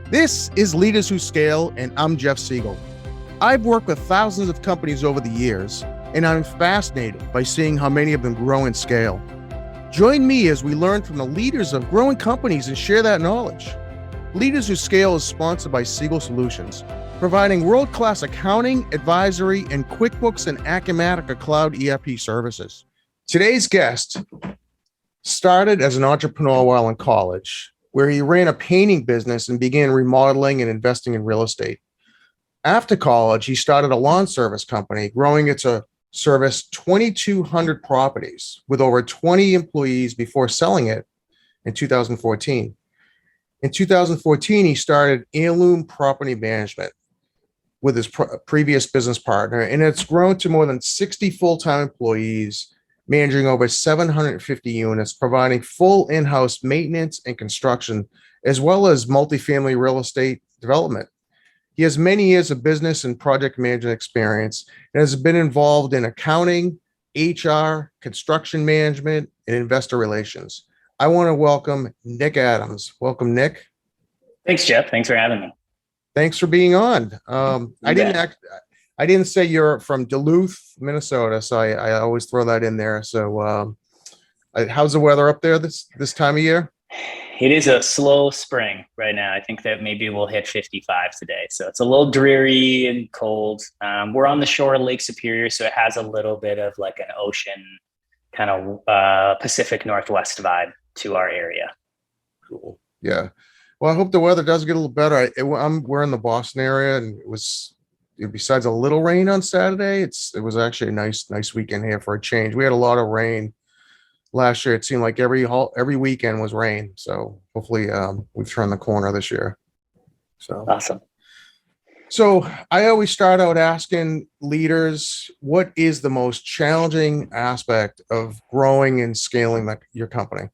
This is Leaders Who Scale, and I'm Jeff Siegel. I've worked with thousands of companies over the years, and I'm fascinated by seeing how many of them grow and scale. Join me as we learn from the leaders of growing companies and share that knowledge. Leaders Who Scale is sponsored by Siegel Solutions, providing world-class accounting, advisory, and QuickBooks and Acumatica Cloud ERP services. Today's guest started as an entrepreneur while in college, where he ran a painting business and began remodeling and investing in real estate. After college, he started a lawn service company, growing it to service 2,200 properties with over 20 employees before selling it in 2014. In 2014, he started Heirloom Property Management with his previous business partner, and it's grown to more than 60 full-time employees, managing over 750 units, providing full in-house maintenance and construction, as well as multifamily real estate development. He has many years of business and project management experience and has been involved in accounting, HR, construction management, and investor relations. I want to welcome Nick Adams. Welcome, Nick. Thanks, Jeff. Thanks for having me. Thanks for being on. I didn't say you're from Duluth, Minnesota, so I always throw that in there. So how's the weather up there this time of year? It is a slow spring right now. I think that maybe we'll hit 55 today. So it's a little dreary and cold. We're on the shore of Lake Superior, so it has a little bit of like an ocean kind of Pacific Northwest vibe to our area. Cool. Yeah. Well, I hope the weather does get a little better. We're in the Boston area, and it was, besides a little rain on Saturday, it was actually a nice weekend here for a change. We had a lot of rain last year. It seemed like every weekend was rain. So hopefully we've turned the corner this year. So awesome. So I always start out asking leaders, what is the most challenging aspect of growing and scaling your company?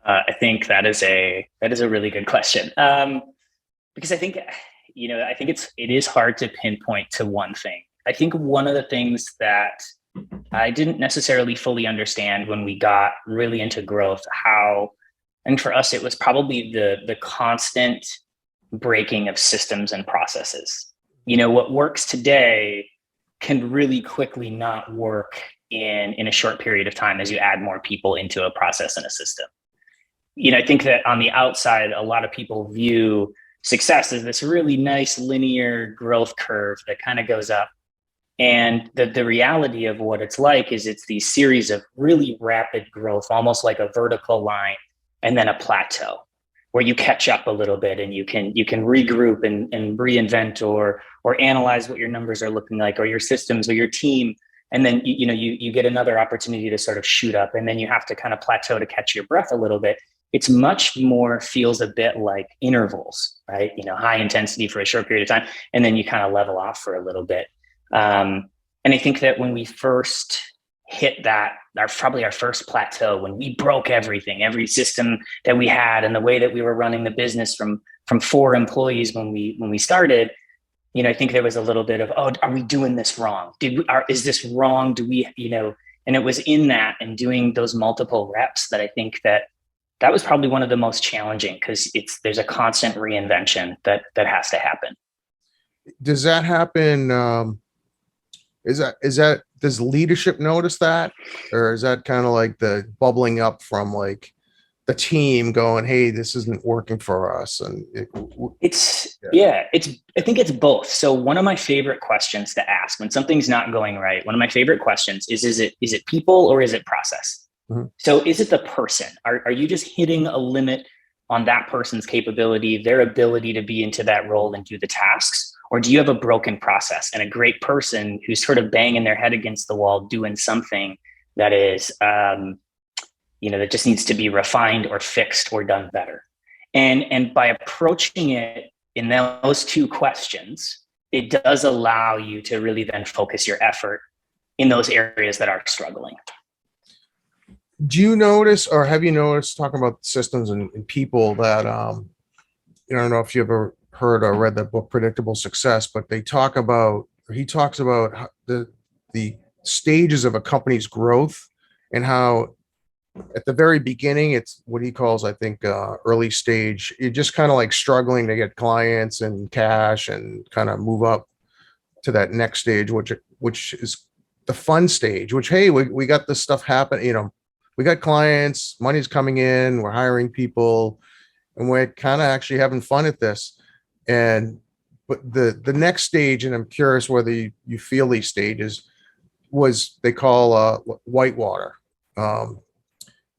I think that is a really good question, because I think it is hard to pinpoint to one thing. I think one of the things that I didn't necessarily fully understand when we got really into growth, and for us, it was probably the constant breaking of systems and processes. What works today can really quickly not work in a short period of time as you add more people into a process and a system. I think that on the outside, a lot of people view success as this really nice linear growth curve that kind of goes up. And the reality of what it's like is it's these series of really rapid growth, almost like a vertical line, and then a plateau where you catch up a little bit and you can regroup and reinvent or analyze what your numbers are looking like, or your systems or your team. And then you get another opportunity to sort of shoot up, and then you have to kind of plateau to catch your breath a little bit. It's much more feels a bit like intervals, right? High intensity for a short period of time, and then you kind of level off for a little bit. And I think that when we first hit that, probably our first plateau, when we broke every system that we had and the way that we were running the business from 4 employees when we started, I think there was a little bit of, oh, are we doing this wrong? Is this wrong? Do we, and it was in that and doing those multiple reps that I think that was probably one of the most challenging, because there's a constant reinvention that has to happen. Does that happen? Does leadership notice that, or is that kind of like the bubbling up from like the team going, hey, this isn't working for us? And I think it's both. So one of my favorite questions to ask when something's not going right, one of my favorite questions is it people or is it process? Mm-hmm. So is it the person? Are you just hitting a limit on that person's capability, their ability to be into that role and do the tasks? Or do you have a broken process and a great person who's sort of banging their head against the wall doing something that is, that just needs to be refined or fixed or done better? And by approaching it in those two questions, it does allow you to really then focus your effort in those areas that are struggling. Do you notice, or have you noticed, talking about systems and people, that I don't know if you ever heard or read that book Predictable Success, but he talks about the stages of a company's growth and how at the very beginning, it's what he calls, I think, early stage. You're just kind of like struggling to get clients and cash and kind of move up to that next stage, which is the fun stage, which, hey, we got this stuff happening, we got clients, money's coming in, we're hiring people, and we're kind of actually having fun at this. And but the next stage, and I'm curious whether you feel these stages, was they call whitewater,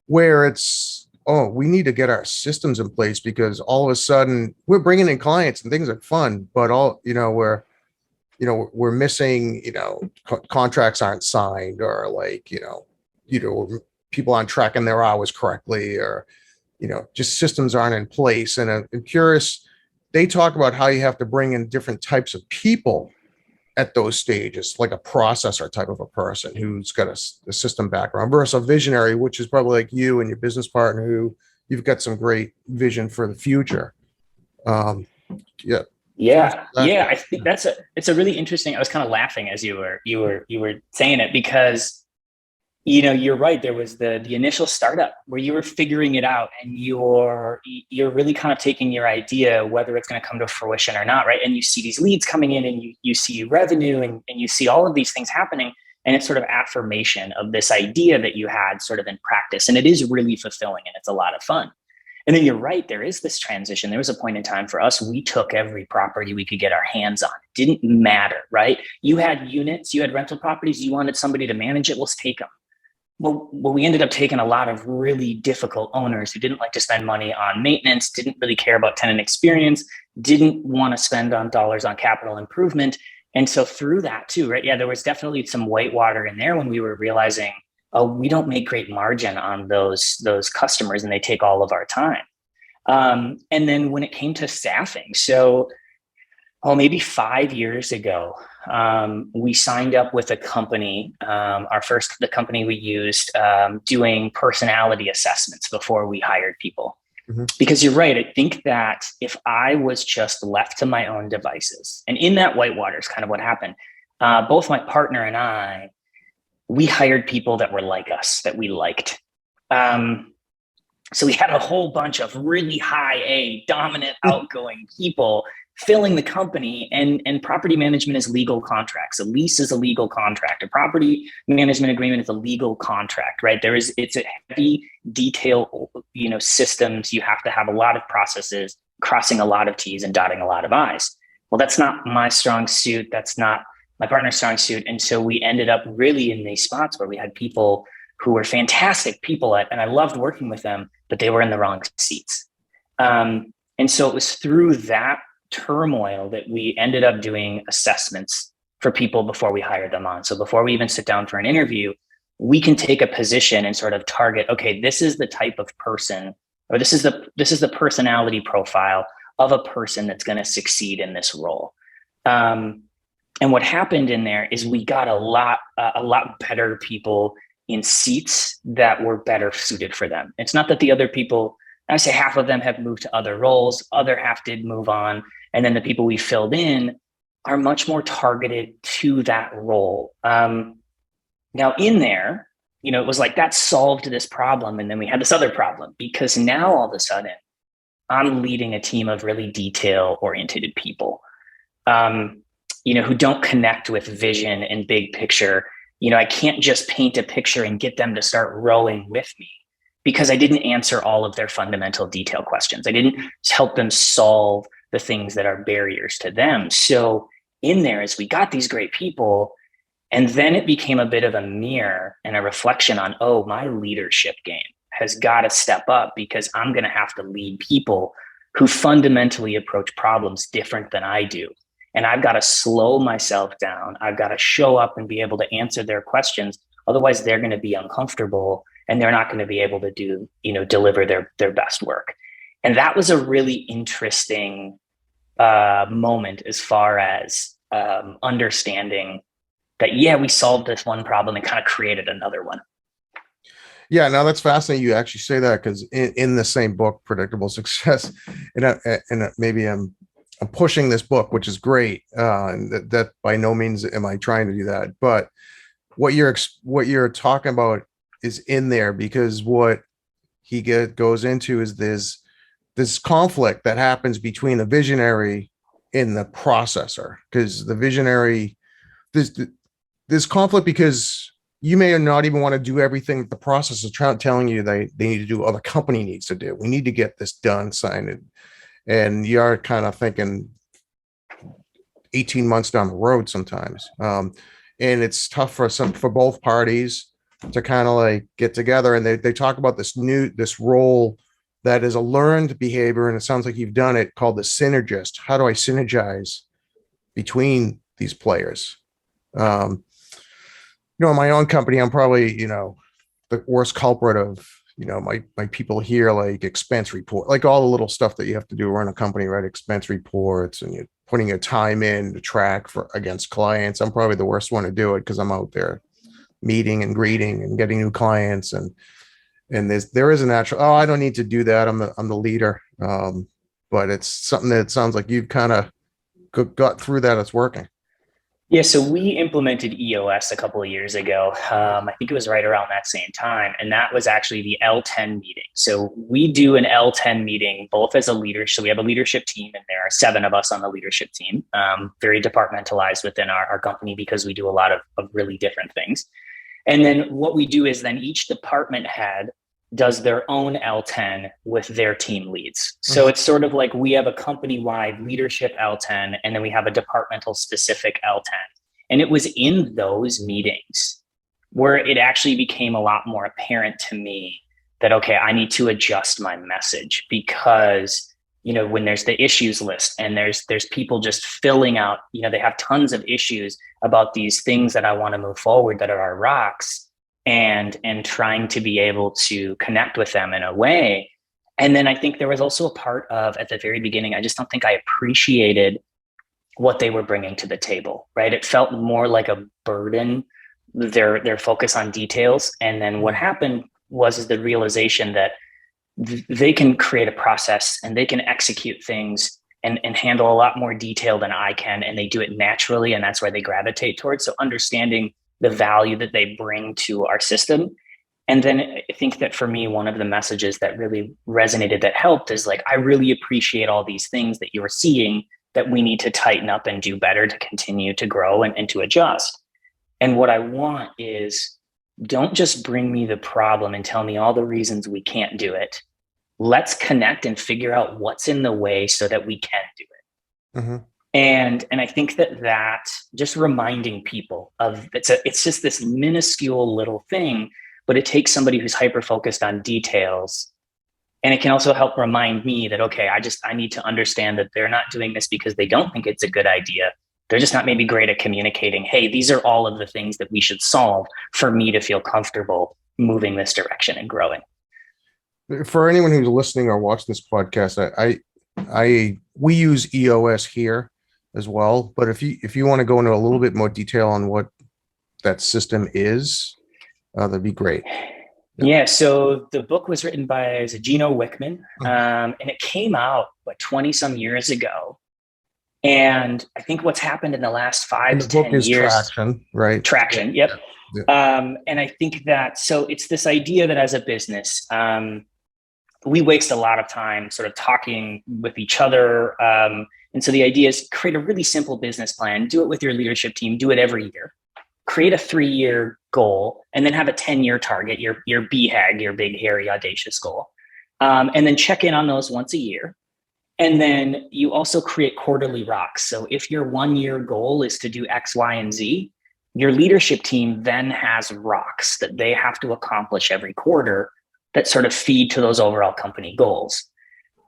where it's, oh, we need to get our systems in place because all of a sudden we're bringing in clients and things are fun, but we're missing, contracts aren't signed, or like, people aren't tracking their hours correctly, or, just systems aren't in place. And I'm curious, they talk about how you have to bring in different types of people at those stages, like a processor type of a person who's got a system background versus a visionary, which is probably like you and your business partner, who you've got some great vision for the future. Yeah. Yeah. I think it's a really interesting. I was kind of laughing as you were saying it, because you're right. There was the initial startup where you were figuring it out, and you're really kind of taking your idea, whether it's going to come to fruition or not, right? And you see these leads coming in, and you see revenue, and you see all of these things happening, and it's sort of affirmation of this idea that you had sort of in practice, and it is really fulfilling, and it's a lot of fun. And then you're right, there is this transition. There was a point in time for us, we took every property we could get our hands on. It didn't matter, right? You had units, you had rental properties, you wanted somebody to manage it, let's take them. Well, we ended up taking a lot of really difficult owners who didn't like to spend money on maintenance, didn't really care about tenant experience, didn't want to spend dollars on capital improvement. And so through that too, right? Yeah, there was definitely some whitewater in there when we were realizing, oh, we don't make great margin on those customers, and they take all of our time. And then when it came to staffing, so maybe 5 years ago, we signed up with a company, the company we used, doing personality assessments before we hired people. Mm-hmm. Because you're right. I think that if I was just left to my own devices, and in that whitewater is kind of what happened, both my partner and I, we hired people that were like us, that we liked. So we had a whole bunch of really high A, dominant, outgoing people filling the company, and property management is legal contracts. A lease is a legal contract. A property management agreement is a legal contract, right? It's a heavy detail, systems. You have to have a lot of processes, crossing a lot of T's and dotting a lot of I's. Well, that's not my strong suit. That's not my partner's strong suit. And so we ended up really in these spots where we had people who were fantastic people and I loved working with them, but they were in the wrong seats. And so it was through that turmoil that we ended up doing assessments for people before we hired them on. So before we even sit down for an interview, we can take a position and sort of target, okay, this is the type of person, or this is the personality profile of a person that's going to succeed in this role. And what happened in there is we got a lot better people in seats that were better suited for them. It's not that the other people, I say half of them have moved to other roles, other half did move on. And then the people we filled in are much more targeted to that role. Now in there, it was like that solved this problem. And then we had this other problem, because now all of a sudden I'm leading a team of really detail oriented people, who don't connect with vision and big picture. I can't just paint a picture and get them to start rowing with me, because I didn't answer all of their fundamental detail questions. I didn't help them solve the things that are barriers to them. So in there, as we got these great people, and then it became a bit of a mirror and a reflection on, oh, my leadership game has got to step up, because I'm going to have to lead people who fundamentally approach problems different than I do. And I've got to slow myself down. I've got to show up and be able to answer their questions. Otherwise, they're going to be uncomfortable and they're not going to be able to deliver their best work. And that was a really interesting moment as far as understanding that, yeah, we solved this one problem and kind of created another one. Yeah, no, that's fascinating. You actually say that, because in the same book, Predictable Success, and maybe I'm pushing this book, which is great. And that by no means am I trying to do that. But what you're talking about is in there, because what goes into is this conflict that happens between the visionary and the processor, because the visionary, this conflict, because you may not even want to do everything that the process is telling you they need to do, or the company needs to do. We need to get this done, signed, and you're kind of thinking 18 months down the road sometimes. And it's tough for both parties to kind of like get together. And they talk about this role that is a learned behavior. And it sounds like you've done it, called the synergist. How do I synergize between these players? In my own company, I'm probably, the worst culprit of, my people here, like expense report, like all the little stuff that you have to do to run a company, right? Expense reports, and you're putting your time in to track against clients. I'm probably the worst one to do it, because I'm out there meeting and greeting and getting new clients. And there is a natural, I don't need to do that. I'm the leader. But it's something that sounds like you've kind of got through that. It's working. Yeah, so we implemented EOS a couple of years ago. I think it was right around that same time. And that was actually the L10 meeting. So we do an L10 meeting both as a leader. So we have a leadership team, and there are 7 of us on the leadership team, very departmentalized within our company, because we do a lot of really different things. And then what we do is then each department head does their own L10 with their team leads. So it's sort of like we have a company-wide leadership L10, and then we have a departmental specific L10. And it was in those meetings where it actually became a lot more apparent to me that, okay, I need to adjust my message, because, when there's the issues list and there's people just filling out, they have tons of issues about these things that I want to move forward that are our rocks, and trying to be able to connect with them in a way. And then I think there was also a part of, at the very beginning, I just don't think I appreciated what they were bringing to the table, right? It felt more like a burden, their focus on details. And then what happened was the realization that they can create a process and they can execute things and handle a lot more detail than I can. And they do it naturally. And that's where they gravitate towards. So understanding the value that they bring to our system. And then I think that for me, one of the messages that really resonated, that helped, is like, I really appreciate all these things that you're seeing that we need to tighten up and do better to continue to grow and to adjust. And what I want is, don't just bring me the problem and tell me all the reasons we can't do it. Let's connect and figure out what's in the way so that we can do it. Mm-hmm. And I think that just reminding people of, it's just this minuscule little thing, but it takes somebody who's hyper focused on details. And it can also help remind me that, okay, I need to understand that they're not doing this because they don't think it's a good idea. They're just not maybe great at communicating, hey, these are all of the things that we should solve for me to feel comfortable moving this direction and growing. For anyone who's listening or watching this podcast, we use EOS here as well. But if you want to go into a little bit more detail on what that system is, that'd be great. Yeah. So the book was written by Gino Wickman, and it came out 20 some years ago. And I think what's happened in the last 5 to 10 years, traction, right? Traction. Yep. Yeah. And I think that, so it's this idea that as a business, we waste a lot of time sort of talking with each other. And so the idea is, create a really simple business plan, do it with your leadership team, do it every year, create a 3-year goal, and then have a 10-year target, your BHAG, your big, hairy, audacious goal. And then check in on those once a year. And then you also create quarterly rocks. So if your 1-year goal is to do X, Y, and Z, your leadership team then has rocks that they have to accomplish every quarter that sort of feed to those overall company goals.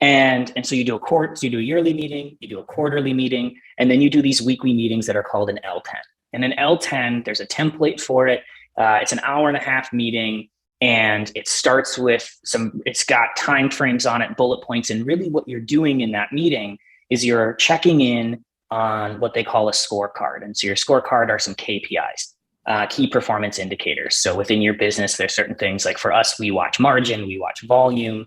And so you do a yearly meeting, you do a quarterly meeting, and then you do these weekly meetings that are called an L10. And an L10, there's a template for it. It's an 1.5-hour meeting, and it starts with it's got time frames on it, bullet points. And really what you're doing in that meeting is you're checking in on what they call a scorecard. And so your scorecard are some KPIs, key performance indicators. So within your business, there's certain things, like for us, we watch margin, we watch volume,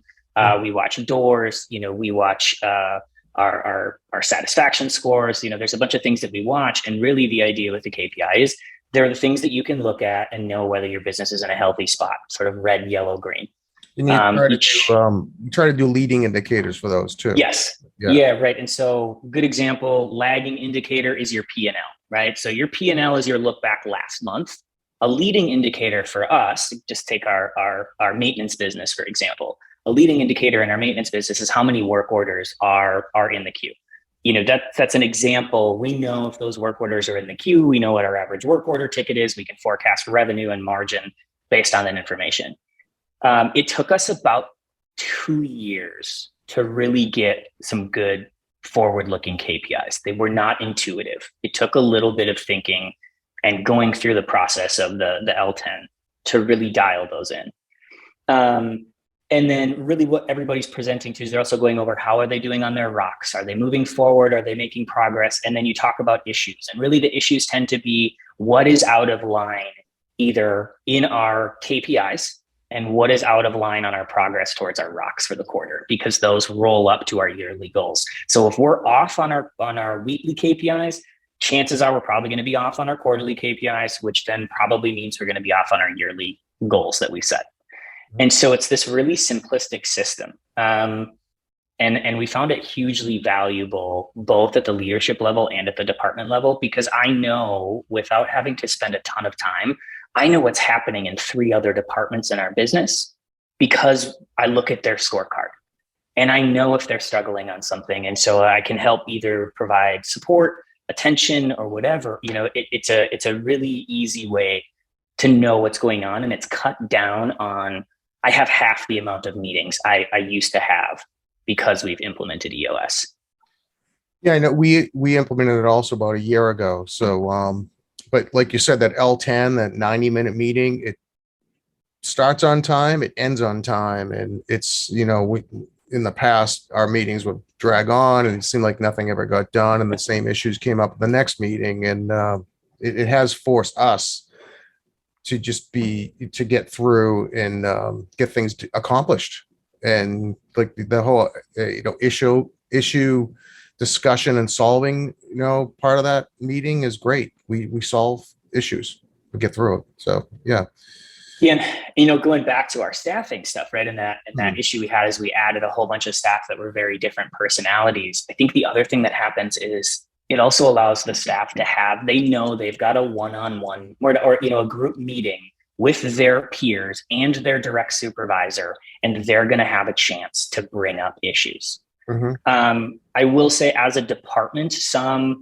we watch doors, we watch our satisfaction scores. There's a bunch of things that we watch. And really the idea with the KPI is They're the things that you can look at and know whether your business is in a healthy spot, sort of red, yellow, green. And you try to do leading indicators for those too. Yes. Yeah, right. And so good example, lagging indicator is your P&L, right? So your P&L is your look back last month. A leading indicator for us, just take our maintenance business, for example. A leading indicator in our maintenance business is how many work orders are in the queue. That's an example. We know if those work orders are in the queue, we know what our average work order ticket is. We can forecast revenue and margin based on that information. It took us about 2 years to really get some good forward-looking KPIs. They were not intuitive. It took a little bit of thinking and going through the process of the L10 to really dial those in. And then really what everybody's presenting to is they're also going over how are they doing on their rocks? Are they moving forward? Are they making progress? And then you talk about issues. And really the issues tend to be what is out of line either in our KPIs and what is out of line on our progress towards our rocks for the quarter, because those roll up to our yearly goals. So if we're off on our weekly KPIs, chances are we're probably going to be off on our quarterly KPIs, which then probably means we're going to be off on our yearly goals that we set. And so it's this really simplistic system. And we found it hugely valuable, both at the leadership level and at the department level, because I know without having to spend a ton of time, I know what's happening in 3 other departments in our business because I look at their scorecard and I know if they're struggling on something. And so I can help either provide support, attention, or whatever. It's a really easy way to know what's going on. And it's cut down on, I have half the amount of meetings I used to have because we've implemented EOS. Yeah, I know we implemented it also about a year ago. So, but like you said, that L10, that 90-minute meeting, it starts on time, it ends on time. And it's, in the past, our meetings would drag on and it seemed like nothing ever got done. And the same issues came up at the next meeting. And it has forced us to get through and get things accomplished. And like the whole, issue discussion and solving, part of that meeting is great. We solve issues, we get through it. So, yeah. Yeah. And, going back to our staffing stuff, right. And that issue we had is we added a whole bunch of staff that were very different personalities. I think the other thing that happens is it also allows the staff to they know they've got a one-on-one or a group meeting with their peers and their direct supervisor, and they're going to have a chance to bring up issues. Mm-hmm. I will say as a department, our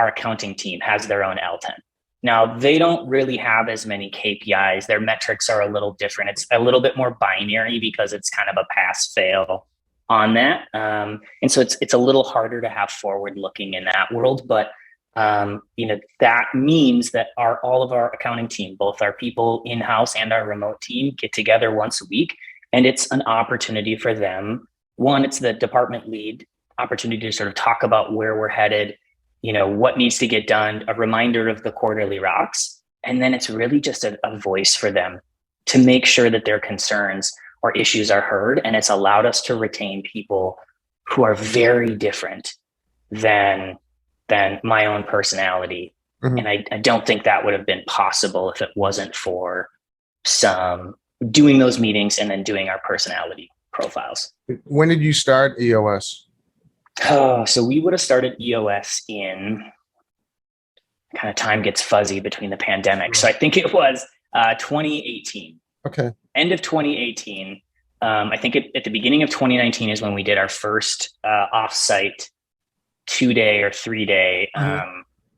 accounting team has their own L10. Now, they don't really have as many KPIs. Their metrics are a little different. It's a little bit more binary because it's kind of a pass-fail on that. And so it's a little harder to have forward looking in that world. But, that means that all of our accounting team, both our people in-house and our remote team, get together once a week. And it's an opportunity for them. One, it's the department lead opportunity to sort of talk about where we're headed, what needs to get done, a reminder of the quarterly rocks. And then it's really just a voice for them to make sure that their concerns or issues are heard. And it's allowed us to retain people who are very different than my own personality. Mm-hmm. And I don't think that would have been possible if it wasn't for some doing those meetings and then doing our personality profiles. When did you start EOS? So we would have started EOS in kind of time gets fuzzy between the pandemic. So I think it was 2018. Okay. End of 2018. I think at the beginning of 2019 is when we did our first offsite 2-day or 3-day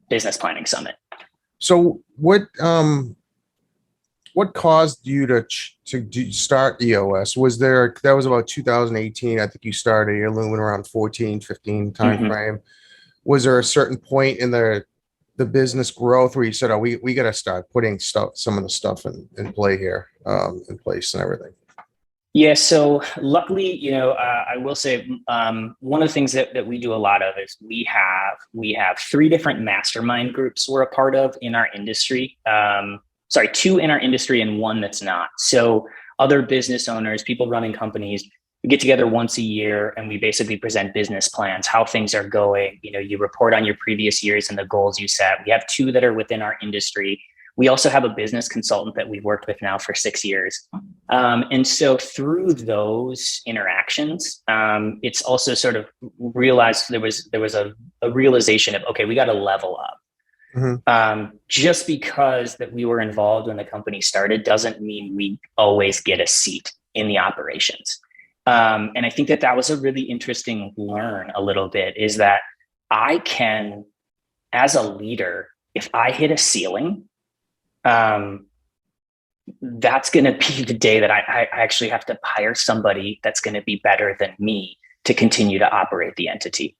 business planning summit. So what caused you to start EOS? That was about 2018. I think you started Heirloom around 14, 15 time frame. Was there a certain point in the business growth where you said, we got to start putting some of the stuff in play here, in place and everything? Yeah. So luckily, I will say one of the things that we do a lot of is we have 3 different mastermind groups we're a part of in our industry. 2 in our industry and 1 that's not. So other business owners, people running companies, We get together once a year and we basically present business plans, how things are going. You report on your previous years and the goals you set. We have two that are within our industry. We also have a business consultant that we've worked with now for 6 years. And so through those interactions, it's also sort of realized there was a realization of, okay, we got to level up. Just because that we were involved when the company started doesn't mean we always get a seat in the operations. And I think that was a really interesting learn a little bit, is that I can, as a leader, if I hit a ceiling, that's going to be the day that I actually have to hire somebody that's going to be better than me to continue to operate the entity.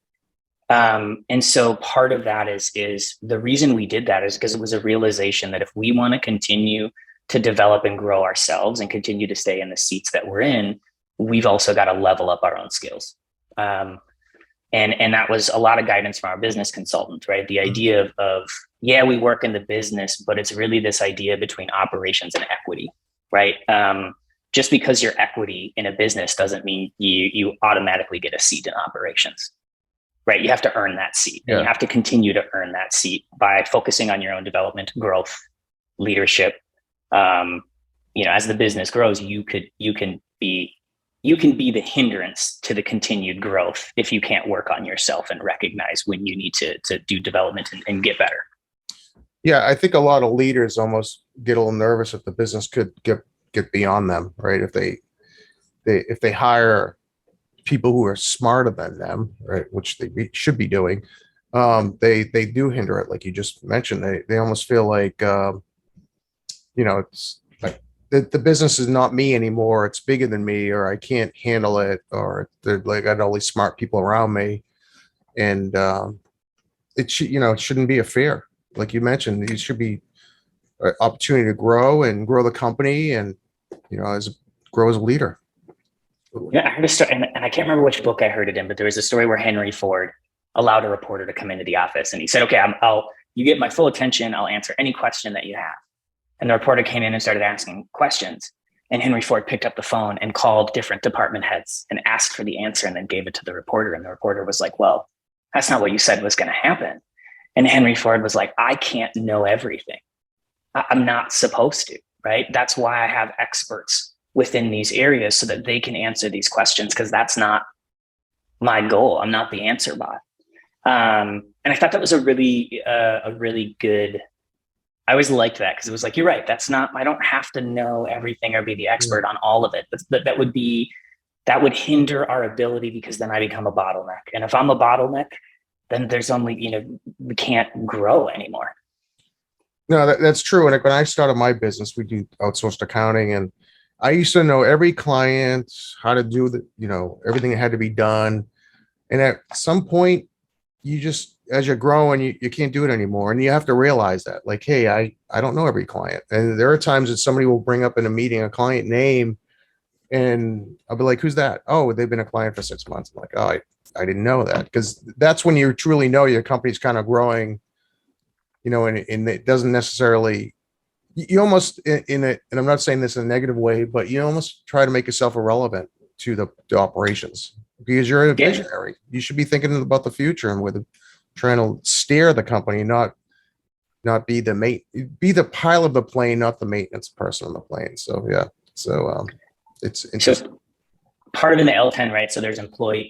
And so part of that is the reason we did that is because it was a realization that if we want to continue to develop and grow ourselves and continue to stay in the seats that we're in, we've also got to level up our own skills. And that was a lot of guidance from our business consultant, right? The idea of yeah, we work in the business, but it's really this idea between operations and equity, right? Just because you're equity in a business doesn't mean you automatically get a seat in operations, right? You have to earn that seat, and you have to continue to earn that seat by focusing on your own development, growth, leadership. As the business grows, you can be the hindrance to the continued growth if you can't work on yourself and recognize when you need to do development and get better. Yeah, I think a lot of leaders almost get a little nervous if the business could get beyond them, right? If they hire people who are smarter than them, right, which they should be doing, they do hinder it, like you just mentioned. They almost feel like it's like the business is not me anymore. It's bigger than me, or I can't handle it, or they're like, I got all these smart people around me, and it shouldn't be a fear. Like you mentioned, it should be an opportunity to grow the company, and grow as a leader. Yeah, I heard a story, and I can't remember which book I heard it in, but there was a story where Henry Ford allowed a reporter to come into the office, and he said, "Okay, you get my full attention. I'll answer any question that you have." And the reporter came in and started asking questions, and Henry Ford picked up the phone and called different department heads and asked for the answer, and then gave it to the reporter. And the reporter was like, "Well, that's not what you said was going to happen." And Henry Ford was like, "I can't know everything. I'm not supposed to, right? That's why I have experts within these areas so that they can answer these questions, because that's not my goal. I'm not the answer bot." And I thought that was a really good, I always liked that, because it was like, you're right. I don't have to know everything or be the expert on all of it. That would hinder our ability, because then I become a bottleneck. And if I'm a bottleneck, then there's only, we can't grow anymore. No, that's true. And when I started my business, we do outsourced accounting, and I used to know every client, how to do everything that had to be done. And at some point, as you're growing, you can't do it anymore. And you have to realize that, like, hey, I don't know every client. And there are times that somebody will bring up in a meeting a client name, and I'll be like, who's that? Oh, they've been a client for 6 months. I'm like, oh, I didn't know that. Because that's when you truly know your company's kind of growing, and it doesn't necessarily, you almost in it, and I'm not saying this in a negative way, but you almost try to make yourself irrelevant to the operations, because you're a visionary. You should be thinking about the future, and trying to steer the company, not be the pilot of the plane, not the maintenance person on the plane. So yeah, it's interesting. So part of in the L10, right? So there's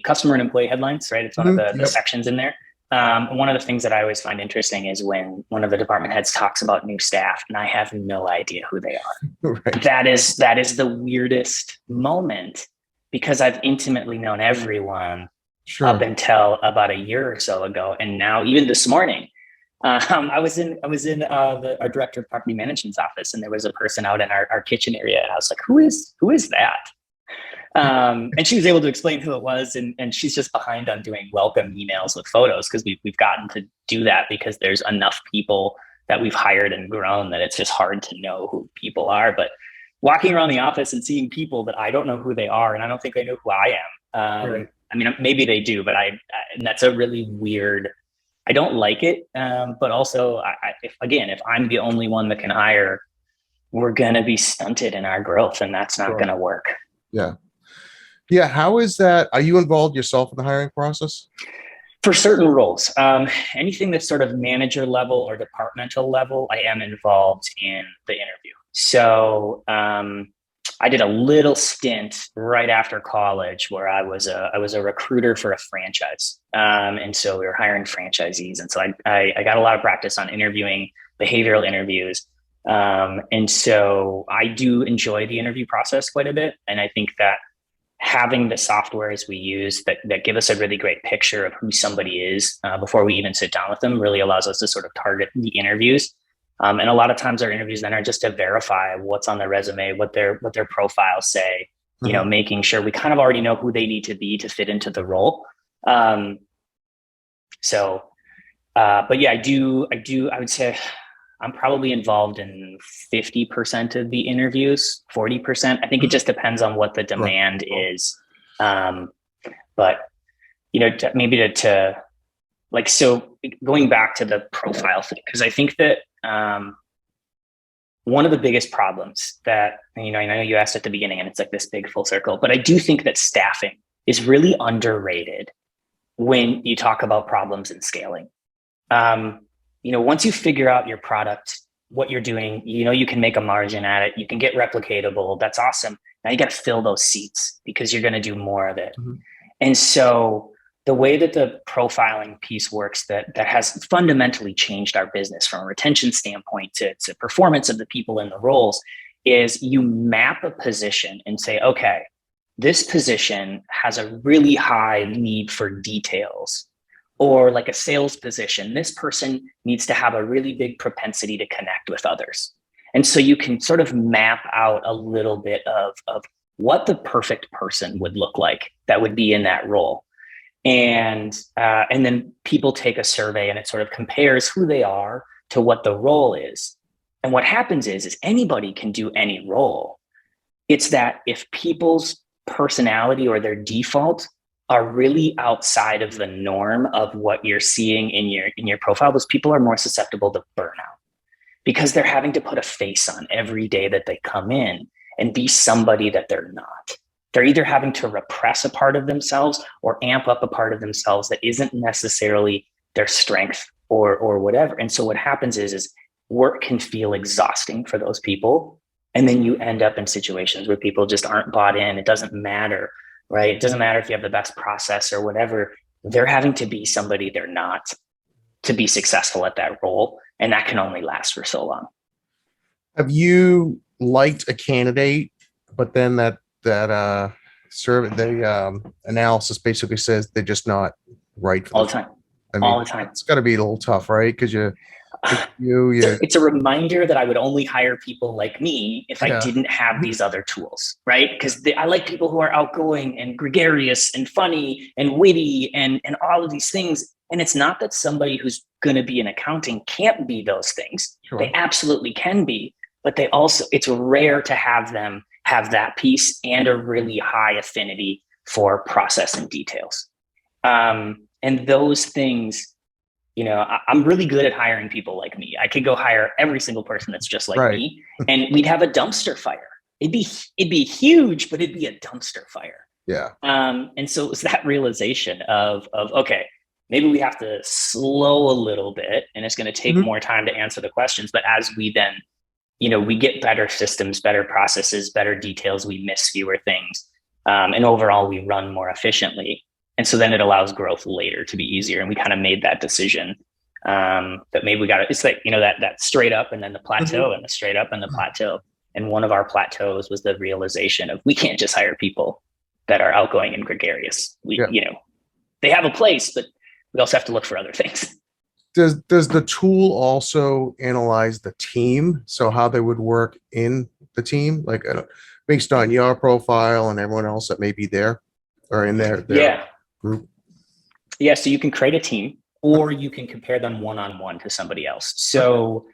customer and employee headlines, right? It's one of the sections in there. One of the things that I always find interesting is when one of the department heads talks about new staff, and I have no idea who they are. Right. That is the weirdest moment, because I've intimately known everyone up until about a year or so ago. And now, even this morning, I was in our director of property management's office, and there was a person out in our kitchen area, and I was like, who is that? And she was able to explain who it was, and she's just behind on doing welcome emails with photos, because we've gotten to do that, because there's enough people that we've hired and grown that it's just hard to know who people are. But walking around the office and seeing people that I don't know who they are, and I don't think they know who I am. Right. I mean, maybe they do, but and that's a really weird, I don't like it. But also, if I'm the only one that can hire, we're going to be stunted in our growth, and that's not going to work. Yeah. Yeah. How is that? Are you involved yourself in the hiring process? For certain roles, anything that's sort of manager level or departmental level, I am involved in the interview. So I did a little stint right after college where I was a recruiter for a franchise, and so we were hiring franchisees, and so I got a lot of practice on interviewing, behavioral interviews, and so I do enjoy the interview process quite a bit, and I think that having the softwares we use that give us a really great picture of who somebody is before we even sit down with them really allows us to sort of target the interviews. And a lot of times our interviews then are just to verify what's on their resume, what their profiles say, making sure we kind of already know who they need to be to fit into the role. But yeah, I would say I'm probably involved in 50% of the interviews, 40%. I think it just depends on what the demand is. But, so going back to the profile thing, because I think that one of the biggest problems that, I know you asked at the beginning and it's like this big full circle, but I do think that staffing is really underrated when you talk about problems in scaling. Once you figure out your product, what you're doing, you can make a margin at it. You can get replicatable. That's awesome. Now you got to fill those seats because you're going to do more of it. Mm-hmm. And so the way that the profiling piece works that has fundamentally changed our business from a retention standpoint to performance of the people in the roles is you map a position and say, okay, this position has a really high need for details. Or like a sales position, this person needs to have a really big propensity to connect with others. And so you can sort of map out a little bit of what the perfect person would look like that would be in that role. And then people take a survey and it sort of compares who they are to what the role is. And what happens is anybody can do any role. It's that if people's personality or their default are really outside of the norm of what you're seeing in your profile, those people are more susceptible to burnout because they're having to put a face on every day that they come in and be somebody that they're not. They're either having to repress a part of themselves or amp up a part of themselves that isn't necessarily their strength or whatever. And so what happens is work can feel exhausting for those people. And then you end up in situations where people just aren't bought in. It doesn't matter, right? It doesn't matter if you have the best process or whatever. They're having to be somebody they're not to be successful at that role. And that can only last for so long. Have you liked a candidate, but then that survey, the analysis basically says they're just not right for all the time? I mean, all the time. It's got to be a little tough, right? Because it's a reminder that I would only hire people like me if I didn't have these other tools, right? Because I like people who are outgoing and gregarious and funny and witty and all of these things. And it's not that somebody who's going to be in accounting can't be those things. Sure. They absolutely can be, but it's rare to have them have that piece and a really high affinity for process and details. And those things, I'm really good at hiring people like me. I could go hire every single person that's just like me, and we'd have a dumpster fire. It'd be huge, but it'd be a dumpster fire. Yeah. And so it was that realization of okay, maybe we have to slow a little bit, and it's going to take more time to answer the questions. But as we then we get better systems, better processes, better details. We miss fewer things. And overall, we run more efficiently. And so then it allows growth later to be easier. And we kind of made that decision that maybe it's like, that straight up and then the plateau and the straight up and the plateau. And one of our plateaus was the realization of we can't just hire people that are outgoing and gregarious. They have a place, but we also have to look for other things. Does the tool also analyze the team? So how they would work in the team, like based on your profile and everyone else that may be there or in their group? Yeah. So you can create a team or you can compare them one-on-one to somebody else. So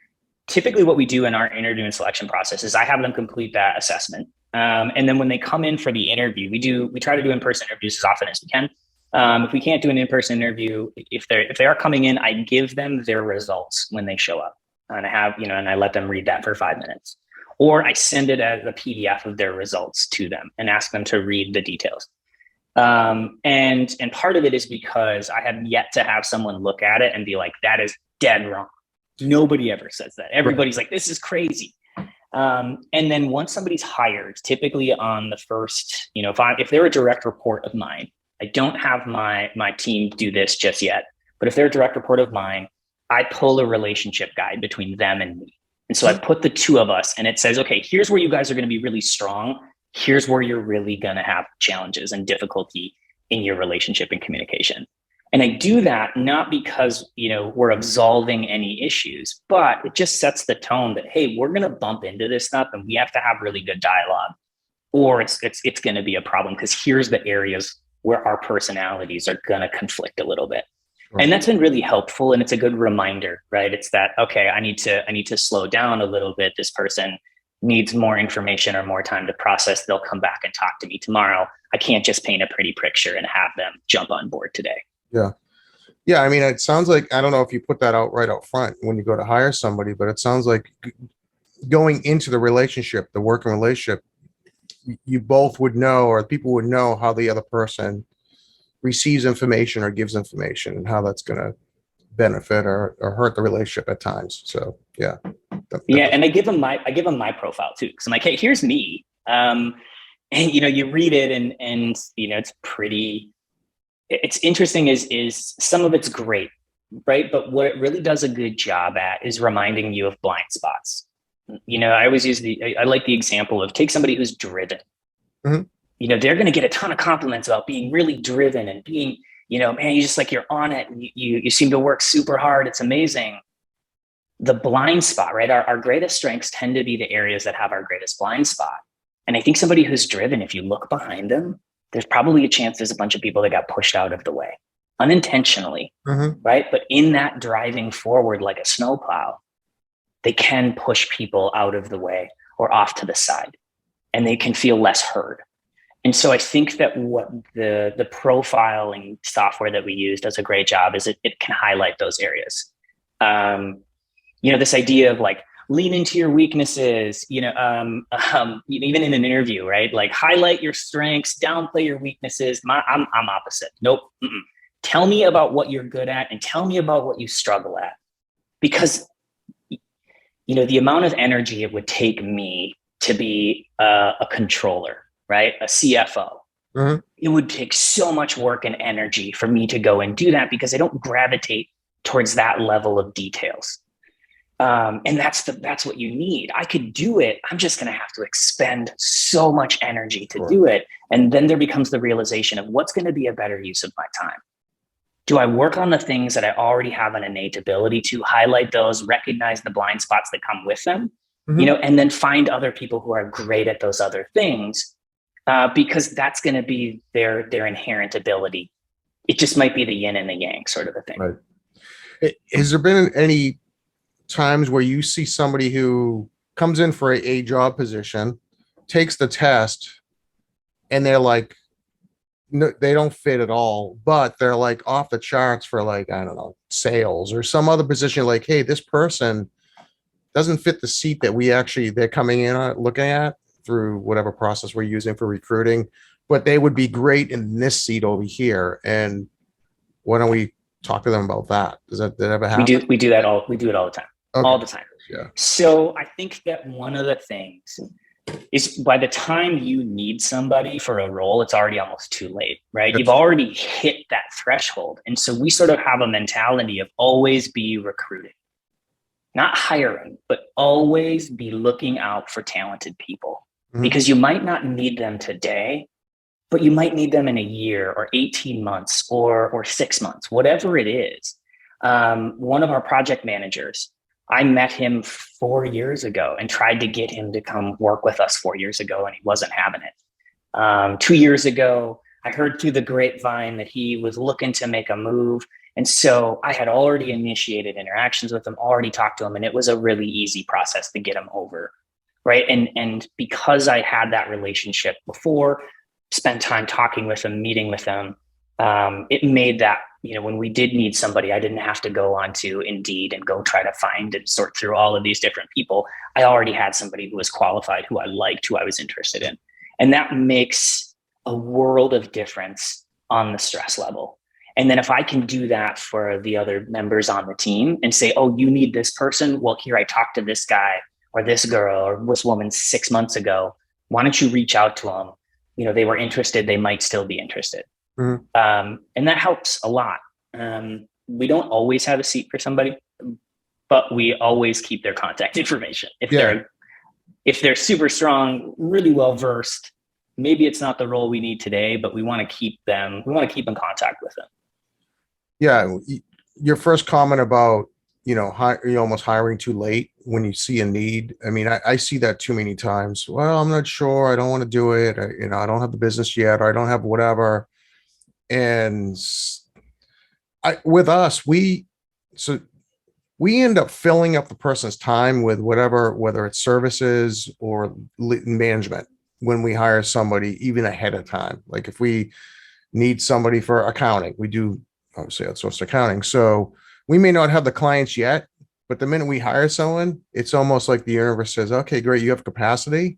typically what we do in our interview and selection process is I have them complete that assessment. And then when they come in for the interview, we try to do in-person interviews as often as we can. If we can't do an in-person interview, if they are coming in, I give them their results when they show up, and I have and I let them read that for 5 minutes, or I send it as a PDF of their results to them and ask them to read the details. And part of it is because I have yet to have someone look at it and be like, that is dead wrong. Nobody ever says that. Everybody's like, this is crazy. And then once somebody's hired, typically on the first, if they're a direct report of mine, I don't have my team do this just yet, but if they're a direct report of mine, I pull a relationship guide between them and me. And so I put the two of us and it says, okay, here's where you guys are going to be really strong. Here's where you're really going to have challenges and difficulty in your relationship and communication. And I do that not because, we're absolving any issues, but it just sets the tone that, hey, we're going to bump into this stuff and we have to have really good dialogue, or it's going to be a problem because here's the areas where our personalities are going to conflict a little bit. Right. And that's been really helpful. And it's a good reminder, right? It's that, okay, I need to slow down a little bit. This person needs more information or more time to process. They'll come back and talk to me tomorrow. I can't just paint a pretty picture and have them jump on board today. Yeah. Yeah. I mean, it sounds like, I don't know if you put that out right out front when you go to hire somebody, but it sounds like going into the relationship, the working relationship, you both would know, or people would know how the other person receives information or gives information and how that's going to benefit or hurt the relationship at times. So yeah. And I give them my profile too. Cause I'm like, hey, here's me. And you read it and it's interesting is some of it's great, right? But what it really does a good job at is reminding you of blind spots. I always use I like the example of take somebody who's driven. Mm-hmm. They're going to get a ton of compliments about being really driven and being, man, you just like, you're on it. And you seem to work super hard. It's amazing. The blind spot, right? Our greatest strengths tend to be the areas that have our greatest blind spot. And I think somebody who's driven, if you look behind them, there's probably a chance there's a bunch of people that got pushed out of the way unintentionally, mm-hmm. right? But in that driving forward like a snowplow, they can push people out of the way or off to the side, and they can feel less heard. And so I think that what the profiling software that we use does a great job is it can highlight those areas. This idea of like, lean into your weaknesses, even in an interview, right? Like highlight your strengths, downplay your weaknesses. I'm opposite. Nope. Mm-mm. Tell me about what you're good at and tell me about what you struggle at. Because, the amount of energy it would take me to be a controller, right? A CFO. Mm-hmm. It would take so much work and energy for me to go and do that because I don't gravitate towards that level of details. And that's what you need. I could do it. I'm just going to have to expend so much energy to do it. And then there becomes the realization of what's going to be a better use of my time. Do I work on the things that I already have an innate ability to highlight those, recognize the blind spots that come with them, mm-hmm. And then find other people who are great at those other things, because that's going to be their inherent ability. It just might be the yin and the yang sort of a thing. Right. Has there been any times where you see somebody who comes in for a job position, takes the test, and they're like, no, they don't fit at all, but they're like off the charts for like, I don't know, sales or some other position, like, hey, this person doesn't fit the seat that they're coming in on looking at through whatever process we're using for recruiting, but they would be great in this seat over here. And why don't we talk to them about that? Does that ever happen? We do that all the time. Okay. All the time. Yeah. So I think that one of the things is by the time you need somebody for a role, it's already almost too late, right? You've already hit that threshold. And so we sort of have a mentality of always be recruiting, not hiring, but always be looking out for talented people, mm-hmm. because you might not need them today, but you might need them in a year or 18 months or 6 months, whatever it is. One of our project managers, I met him 4 years ago and tried to get him to come work with us 4 years ago, and he wasn't having it. 2 years ago, I heard through the grapevine that he was looking to make a move. And so I had already initiated interactions with him, already talked to him, and it was a really easy process to get him over, right? And because I had that relationship before, spent time talking with him, meeting with him, it made that, when we did need somebody, I didn't have to go on to Indeed and go try to find and sort through all of these different people. I already had somebody who was qualified, who I liked, who I was interested in. And that makes a world of difference on the stress level. And then if I can do that for the other members on the team and say, oh, you need this person? Well, here, I talked to this guy or this girl or this woman 6 months ago. Why don't you reach out to them? They were interested. They might still be interested. Mm-hmm. And that helps a lot. We don't always have a seat for somebody, but we always keep their contact information. If they're super strong, really well-versed, maybe it's not the role we need today, but we want to keep them. We want to keep in contact with them. Yeah. Your first comment about, you're almost hiring too late when you see a need. I mean, I see that too many times. Well, I'm not sure. I don't want to do it. I don't have the business yet, or I don't have whatever. And with us, we end up filling up the person's time with whatever, whether it's services or management, when we hire somebody even ahead of time. Like if we need somebody for accounting, we do obviously outsourced accounting. So we may not have the clients yet, but the minute we hire someone, it's almost like the universe says, okay, great, you have capacity.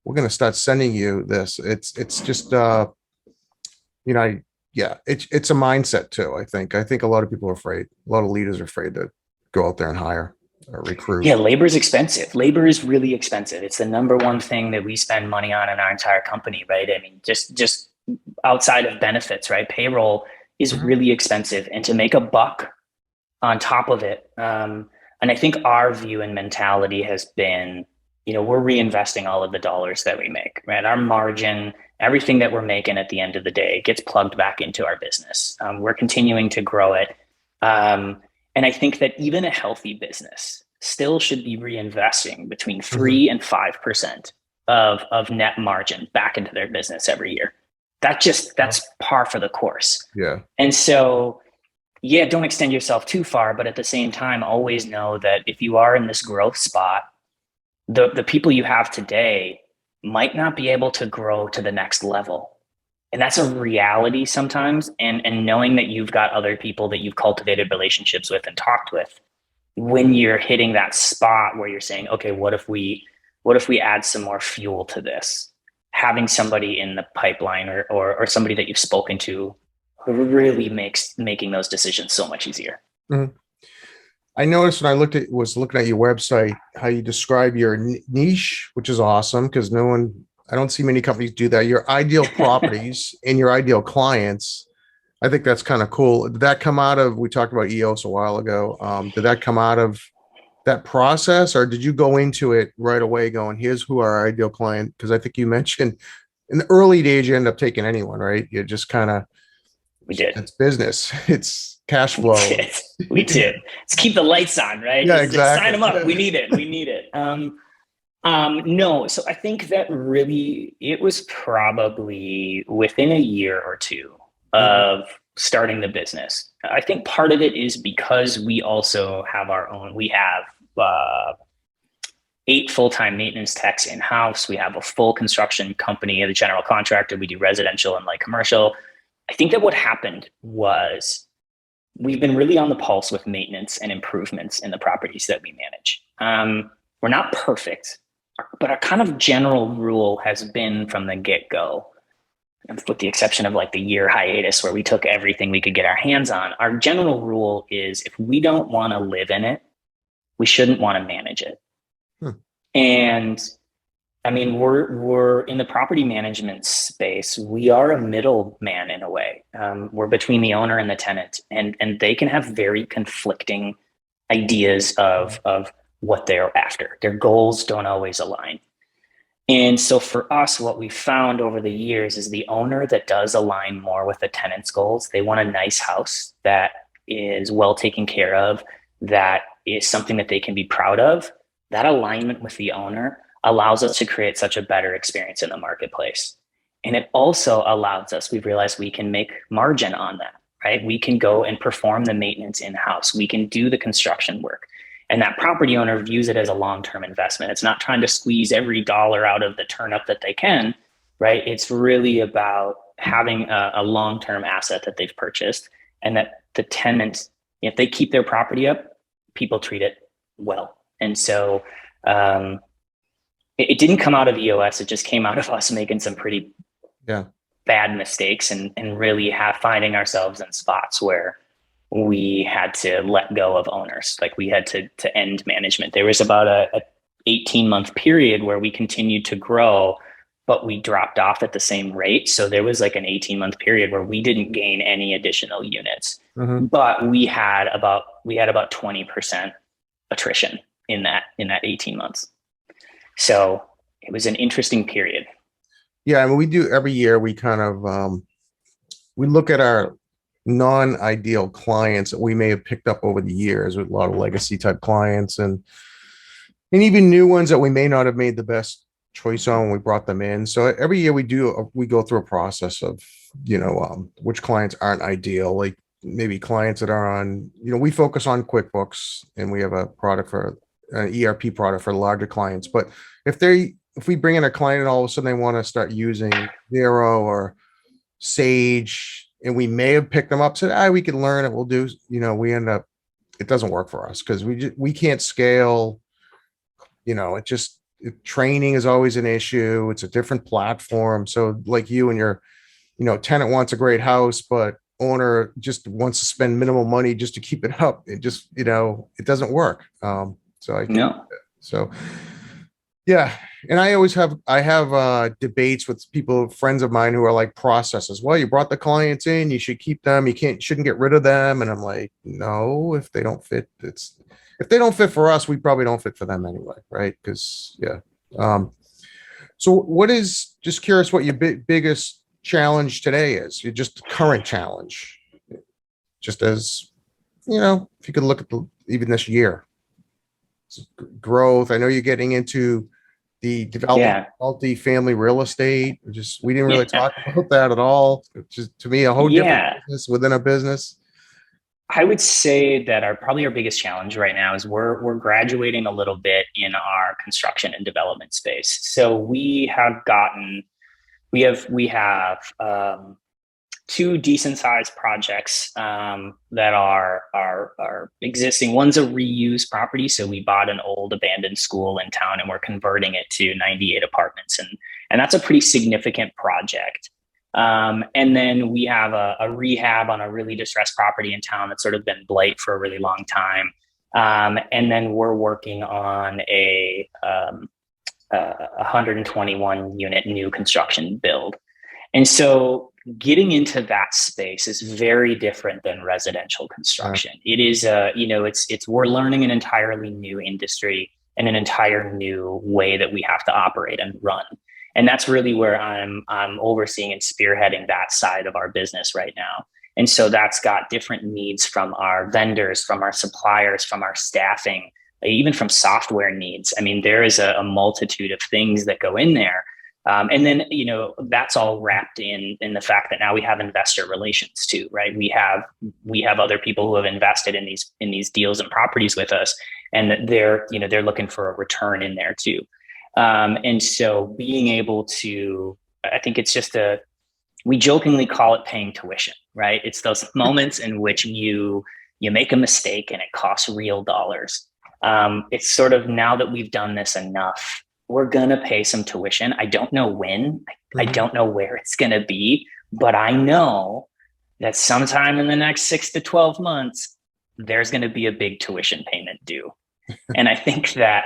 We're going to start sending you this. It's just, it's a mindset too. I think a lot of people are afraid. A lot of leaders are afraid to go out there and hire or recruit. Yeah, labor is expensive. Labor is really expensive. It's the number one thing that we spend money on in our entire company, right? I mean, just outside of benefits, right? Payroll is really expensive, and to make a buck on top of it. And I think our view and mentality has been, we're reinvesting all of the dollars that we make, right? Our margin, everything that we're making at the end of the day gets plugged back into our business. We're continuing to grow it. And I think that even a healthy business still should be reinvesting between 3 and 5% of net margin back into their business every year. That's par for the course. Yeah. And so, don't extend yourself too far, but at the same time, always know that if you are in this growth spot, the people you have today might not be able to grow to the next level. And that's a reality sometimes. And knowing that you've got other people that you've cultivated relationships with and talked with, when you're hitting that spot where you're saying, okay, what if we add some more fuel to this? Having somebody in the pipeline or somebody that you've spoken to really makes making those decisions so much easier. Mm-hmm. I noticed when I was looking at your website, how you describe your niche, which is awesome because I don't see many companies do that. Your ideal properties and your ideal clients. I think that's kind of cool. Did that come out of, we talked about EOS a while ago. Did that come out of that process, or did you go into it right away going, here's who our ideal client? Because I think you mentioned in the early days, you end up taking anyone, right? You just kind of, we did. It's business. It's cash flow. We did. Let's keep the lights on, right? Yeah, exactly. Sign them up. We need it. No. So I think that really, it was probably within a year or two of starting the business. I think part of it is because we also have we have 8 full-time maintenance techs in-house. We have a full construction company as a general contractor. We do residential and light commercial. I think that what happened was we've been really on the pulse with maintenance and improvements in the properties that we manage. We're not perfect, but our kind of general rule has been from the get-go, with the exception of like the year hiatus where we took everything we could get our hands on. Our general rule is if we don't want to live in it, we shouldn't want to manage it. And I mean, we're in the property management space. We are a middleman in a way. We're between the owner and the tenant, and they can have very conflicting ideas of what they're after. Their goals don't always align. And so for us, what we found over the years is the owner that does align more with the tenant's goals. They want a nice house that is well taken care of, that is something that they can be proud of. That alignment with the owner allows us to create such a better experience in the marketplace. And it also allows us, we've realized we can make margin on that, right? We can go and perform the maintenance in-house. We can do the construction work. And that property owner views it as a long-term investment. It's not trying to squeeze every dollar out of the turnup that they can, right? It's really about having a long-term asset that they've purchased, and that the tenants, if they keep their property up, people treat it well. And so it didn't come out of EOS. It just came out of us making some pretty bad mistakes and really finding ourselves in spots where we had to let go of owners. Like we had to end management. There was about a 18-month period where we continued to grow, but we dropped off at the same rate. So there was like an 18-month period where we didn't gain any additional units, but we had about 20% attrition in that 18 months. So it was an interesting period. Yeah, I mean, we do every year. We kind of we look at our non-ideal clients that we may have picked up over the years, with a lot of legacy type clients, and even new ones that we may not have made the best choice on when we brought them in. So every year we go through a process of, which clients aren't ideal, like maybe clients that are on, we focus on QuickBooks, and we have a product for an ERP product for larger clients. But if we bring in a client and all of a sudden they want to start using Xero or Sage, and we may have picked them up, said, we can learn it, we'll do, we end up, it doesn't work for us because we can't scale. Training is always an issue. It's a different platform. So like you and your, tenant wants a great house, but owner just wants to spend minimal money just to keep it up. It just, it doesn't work. So I think, No. so yeah. And I have debates with people, friends of mine, who are like processes. Well, you brought the clients in, you should keep them. Shouldn't get rid of them. And I'm like, no, if they don't fit, if they don't fit for us, we probably don't fit for them anyway. Right. Cause yeah. So what is, just curious, what your biggest challenge today is? You're just current challenge, just as, if you could look at even this year, growth. I know you're getting into the development, multi-family real estate. We didn't really talk about that at all. It's just, to me, a whole different business within a business. I would say that probably our biggest challenge right now is we're graduating a little bit in our construction and development space. So we have two decent sized projects that are existing. One's a reuse property. So we bought an old abandoned school in town and we're converting it to 98 apartments. And that's a pretty significant project. And then we have a rehab on a really distressed property in town that's sort of been blight for a really long time. And then we're working on a 121 unit new construction build. And so getting into that space is very different than residential construction. It is, we're learning an entirely new industry and an entire new way that we have to operate and run. And that's really where I'm overseeing and spearheading that side of our business right now. And so that's got different needs from our vendors, from our suppliers, from our staffing, even from software needs. I mean, there is a multitude of things that go in there. And then, that's all wrapped in the fact that now we have investor relations too, right? We have other people who have invested in these deals and properties with us, and they're looking for a return in there too. And so being able to, I think it's just we jokingly call it paying tuition, right? It's those moments in which you make a mistake and it costs real dollars. It's sort of, now that we've done this enough, we're going to pay some tuition. I don't know when, I don't know where it's going to be, but I know that sometime in the next 6 to 12 months, there's going to be a big tuition payment due. And I think that,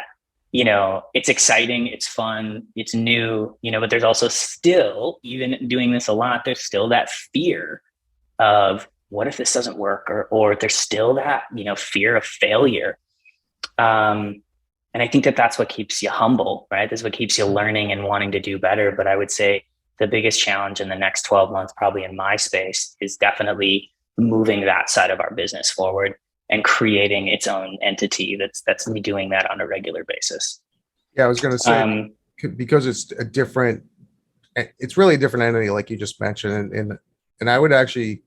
it's exciting, it's fun, it's new, but there's also still, even doing this a lot, there's still that fear of what if this doesn't work, or there's still that, fear of failure. And I think that that's what keeps you humble, right? That's what keeps you learning and wanting to do better. But I would say the biggest challenge in the next 12 months, probably in my space, is definitely moving that side of our business forward and creating its own entity that's doing that on a regular basis. Yeah, I was going to say, because it's really a different entity, like you just mentioned. And I would actually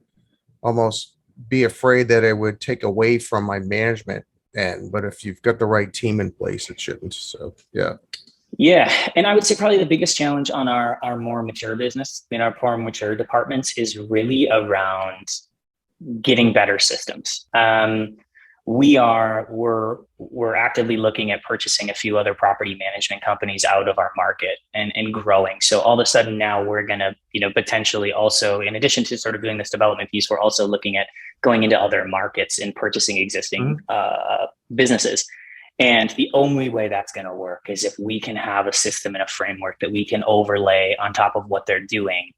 almost be afraid that it would take away from my management end. But if you've got the right team in place, it shouldn't. So, yeah. Yeah. And I would say probably the biggest challenge on our more mature business, in our more mature departments, is really around getting better systems. we're actively looking at purchasing a few other property management companies out of our market and growing. So all of a sudden now we're going to, potentially also, in addition to sort of doing this development piece, we're also looking at going into other markets and purchasing existing businesses. And the only way that's going to work is if we can have a system and a framework that we can overlay on top of what they're doing.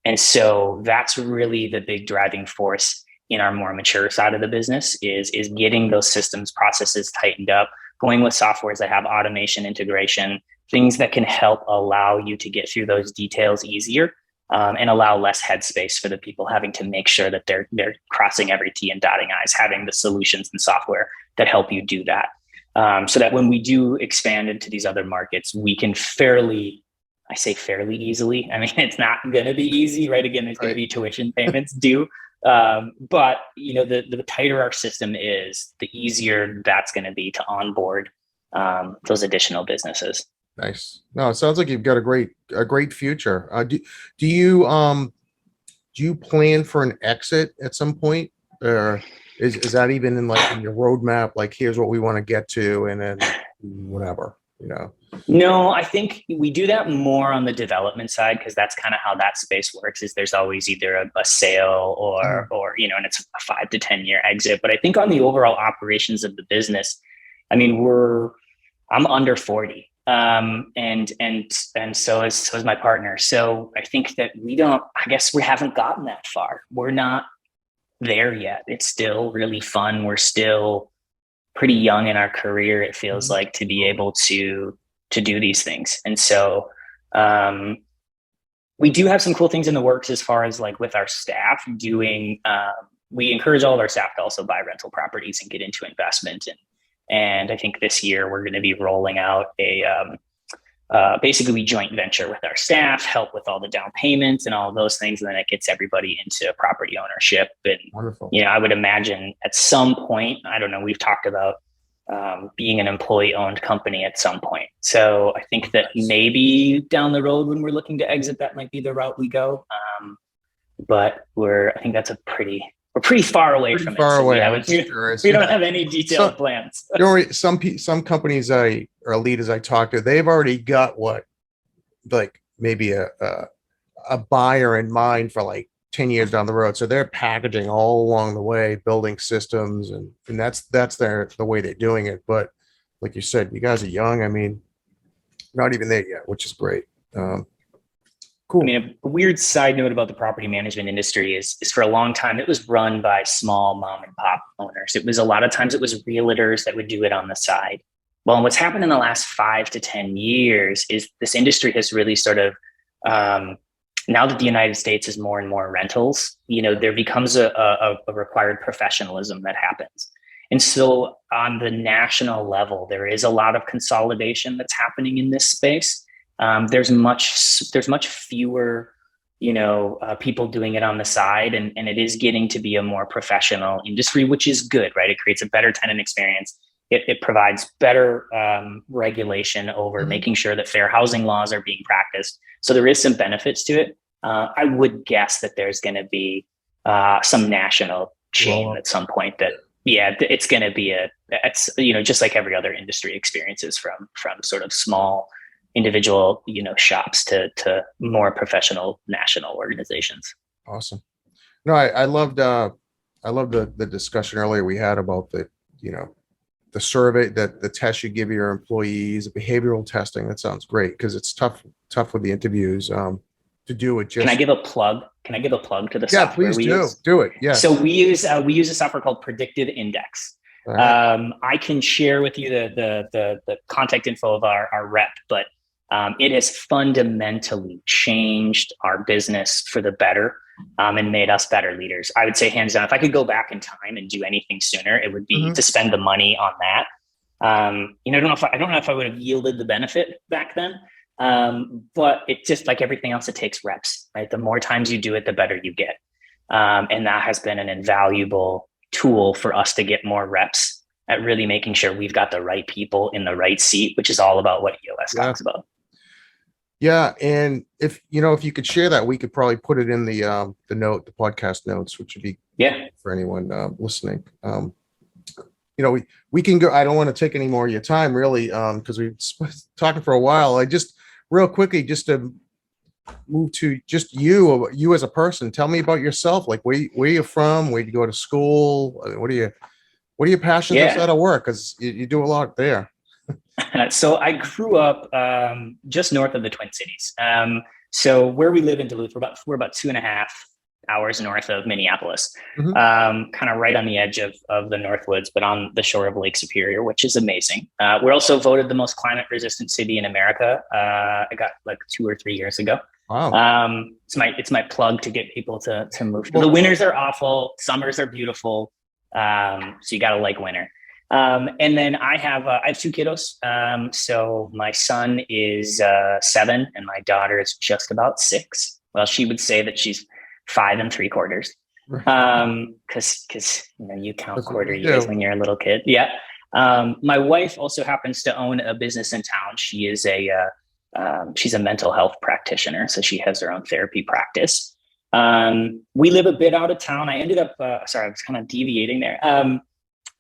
And so that's really the big driving force in our more mature side of the business is getting those systems processes tightened up, going with softwares that have automation integration, things that can help allow you to get through those details easier, and allow less headspace for the people having to make sure that they're crossing every T and dotting I's, having the solutions and software that help you do that. So that when we do expand into these other markets, we can I say fairly easily. I mean, it's not going to be easy, right? Again, there's going to be tuition payments due. But the tighter our system is, the easier that's going to be to onboard those additional businesses. Nice. No, it sounds like you've got a great future. Do you plan for an exit at some point, or is that even in your roadmap? Like, here's what we want to get to, and then whatever, No, I think we do that more on the development side, because that's kind of how that space works. Is there's always either a sale or and it's a 5 to 10 year exit. But I think on the overall operations of the business, I mean, I'm under 40, and so is my partner. So I think that I guess we haven't gotten that far. We're not there yet. It's still really fun. We're still pretty young in our career, it feels like, to be able to do these things. And so we do have some cool things in the works as far as with our staff doing, we encourage all of our staff to also buy rental properties and get into investment. And I think this year we're going to be rolling out basically we joint venture with our staff, help with all the down payments and all of those things. And then it gets everybody into property ownership. And, Wonderful. I would imagine at some point, I don't know, we've talked about being an employee-owned company at some point. So I think that maybe down the road when we're looking to exit, that might be the route we go. But I think that's we're pretty far away from far it. away. We don't have any detailed plans. Some companies or leaders I talk to, they've already got maybe a buyer in mind for 10 years down the road. So they're packaging all along the way, building systems, and that's the way they're doing it. But like you said, you guys are young. I mean, not even there yet, which is great. Cool. I mean, a weird side note about the property management industry is for a long time, it was run by small mom and pop owners. A lot of times it was realtors that would do it on the side. Well, what's happened in the last 5 to 10 years is this industry has really sort of, now that the United States is more and more rentals, there becomes a required professionalism that happens. And so on the national level, there is a lot of consolidation that's happening in this space. There's much fewer, people doing it on the side, and it is getting to be a more professional industry, which is good, right? It creates a better tenant experience. It provides better regulation over making sure that fair housing laws are being practiced. So there is some benefits to it. I would guess that there's going to be some national chain at some point that, it's going to be just like every other industry experiences from sort of small individual, shops to more professional national organizations. Awesome. No, I loved the discussion earlier we had about the survey, the test you give your employees, the behavioral testing. That sounds great, because it's tough with the interviews to do it. Can I give a plug? Can I give a plug to the software? Yeah, please do it. Yeah. So we use a software called Predictive Index. Right. I can share with you the contact info of our rep, but it has fundamentally changed our business for the better, and made us better leaders. I would say hands down, if I could go back in time and do anything sooner, it would be to spend the money on that. I don't know if I would have yielded the benefit back then. But it just, like everything else, it takes reps, right? The more times you do it, the better you get. And that has been an invaluable tool for us to get more reps at really making sure we've got the right people in the right seat, which is all about what EOS talks about. Yeah. And if you could share that, we could probably put it in the podcast notes, which would be for anyone listening. we can go. I don't want to take any more of your time, really, because we've talking for a while. I just real quickly, just to move to just you as a person. Tell me about yourself. Like where you from? Where you go to school? What are your passions Yeah. outside of work? Because you do a lot there. So I grew up just north of the Twin Cities. So where we live in Duluth, we're about 2.5 hours north of Minneapolis, Hmm. kind of right on the edge of the Northwoods, but on the shore of Lake Superior, which is amazing. We're also voted the most climate resistant city in America. I got like 2 or 3 years ago. Wow. It's my plug to get people to move. The Well, winters are awful, summers are beautiful. So you got to like winter. And then I have two kiddos. So my son is 7, and my daughter is just about 6. Well, she would say that she's 5 3/4. Because you count that's what quarter we years do. when you're a little kid. Yeah. My wife also happens to own a business in town. She's a mental health practitioner, so she has her own therapy practice. We live a bit out of town. I ended up, sorry, I was kind of deviating there.